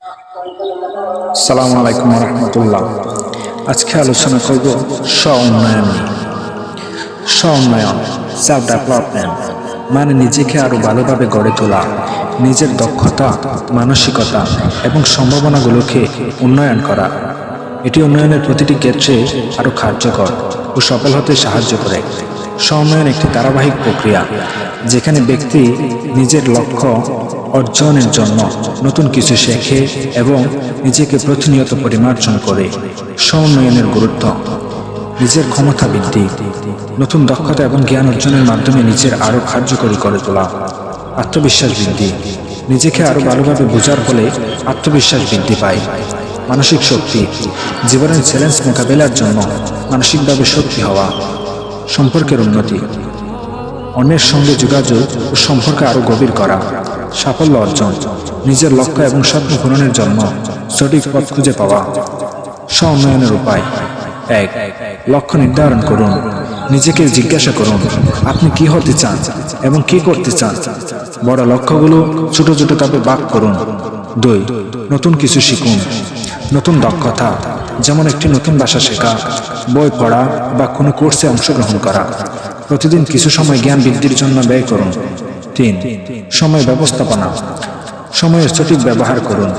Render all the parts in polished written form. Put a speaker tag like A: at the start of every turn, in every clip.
A: আসসালামু আলাইকুম ওয়া রাহমাতুল্লাহ। আজকে আলোচনা করব স্ব-উন্নয়ন নিয়ে। স্ব-উন্নয়ন, সেলফ ডেভেলপমেন্ট মানে নিজেকে আরো ভালোভাবে গড়ে তোলা, নিজের দক্ষতা, মানসিকতা এবং সম্ভাবনাগুলোকে উন্নয়ন করা। এটি উন্নয়নের প্রতিটি ক্ষেত্রে আরো কার্যকর ও সফল হতে সাহায্য করে। স্ব-উন্নয়ন একটি ধারাবাহিক প্রক্রিয়া যেখানে ব্যক্তি নিজের লক্ষ্য অর্জনের জন্য নতুন কিছু শেখে এবং নিজেকে প্রতিনিয়ত পরিমার্জন করে। স্ব-উন্নয়নের গুরুত্ব: নিজের ক্ষমতা বৃদ্ধি, নতুন দক্ষতা এবং জ্ঞান অর্জনের মাধ্যমে নিজের আরও কার্যকরী করে তোলা। আত্মবিশ্বাস বৃদ্ধি, নিজেকে আরও ভালোভাবে বোঝার ফলে আত্মবিশ্বাস বৃদ্ধি পায়। মানসিক শক্তি, জীবনের চ্যালেঞ্জ মোকাবেলার জন্য মানসিকভাবে শক্তি হওয়া। সম্পর্কের উন্নতি, অন্যের সঙ্গে যোগাযোগ ও সম্পর্ক আরও গভীর করা। সাফল্য অর্জন, নিজের লক্ষ্য এবং স্বপ্ন পূরণের জন্য সঠিক পথ খুঁজে পাওয়া। স্ব-উন্নয়নের উপায়: 1. লক্ষ্য নির্ধারণ করুন। নিজেকে জিজ্ঞাসা করুন আপনি কি হতে চান এবং কি করতে চান। বড় লক্ষ্যগুলো ছোট ছোট ধাপে ভাগ করুন। 2. নতুন কিছু শিখুন। নতুন দক্ষতা, যেমন একটি নতুন ভাষা শেখা, বই পড়া বা কোনো কোর্সে অংশগ্রহণ করা। প্রতিদিন কিছু সময় জ্ঞান বৃদ্ধির জন্য ব্যয় করুন। 3. সময় ব্যবস্থাপনা, সময়ের সঠিক ব্যবহার করুন।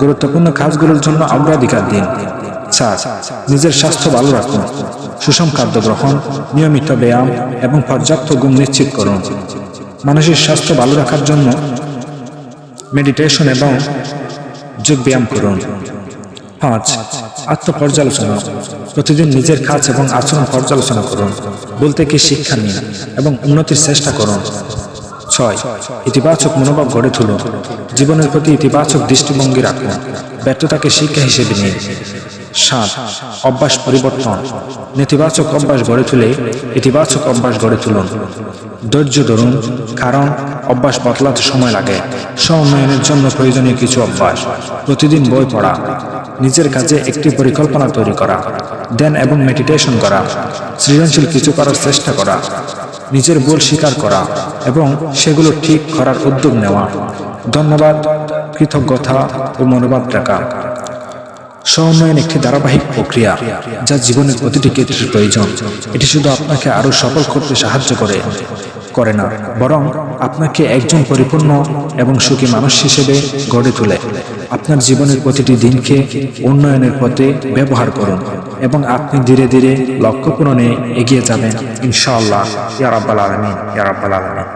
A: গুরুত্বপূর্ণ কাজগুলোর জন্য অগ্রাধিকার দিন। 4. নিজের স্বাস্থ্য ভালো রাখুন। সুষম খাদ্য গ্রহণ, নিয়মিত ব্যায়াম এবং পর্যাপ্ত ঘুম নিশ্চিত করুন। মানসিক স্বাস্থ্য ভালো রাখার জন্য মেডিটেশন এবং যোগ ব্যায়াম করুন। 5. আত্মপর্যালোচনা, প্রতিদিন নিজের কাজ এবং আচরণ পর্যালোচনা করুন। ভুল থেকে শিক্ষা নিন এবং উন্নতির চেষ্টা করুন। 6. ইতিবাচক মনোভাব গড়ে তুলুন। জীবনের প্রতি ইতিবাচক দৃষ্টিভঙ্গি রাখুন। ব্যর্থতাকে শিক্ষা হিসেবে নিন। 7. অভ্যাস পরিবর্তন, নেতিবাচক অভ্যাস গড়ে তুলে ইতিবাচক অভ্যাস গড়ে তুলুন। ধৈর্য ধরুন, কারণ অভ্যাস বদলাতে সময় লাগে। স্ব-উন্নয়নের জন্য প্রয়োজনীয় কিছু অভ্যাস: প্রতিদিন বই পড়া, নিজের কাজে একটি পরিকল্পনা তৈরি করা, ধ্যান এবং মেডিটেশন করা, সৃজনশীল কিছু করার চেষ্টা করা, নিজের ভুল স্বীকার করা এবং সেগুলো ঠিক করার উদ্যোগ নেওয়া। ধন্যবাদ, কৃতজ্ঞতা ও মনোভাব রাখা। স্ব-উন্নয়ন একটি ধারাবাহিক প্রক্রিয়া যা জীবনের প্রতিটি ক্ষেত্রে প্রয়োজন। এটি শুধু আপনাকে আরও সফল করতে সাহায্য করে না, বরং আপনাকে একজন পরিপূর্ণ এবং সুখী মানুষ হিসেবে গড়ে তোলে। আপনার জীবনের প্রতিটি দিনকে উন্নয়নের পথে ব্যবহার করুন এবং আপনি ধীরে ধীরে লক্ষ্য পূরণে এগিয়ে যাবেন ইনশাআল্লাহ। ইয়া রাব্বাল আলামিন, ইয়া রাব্বাল আলামিন।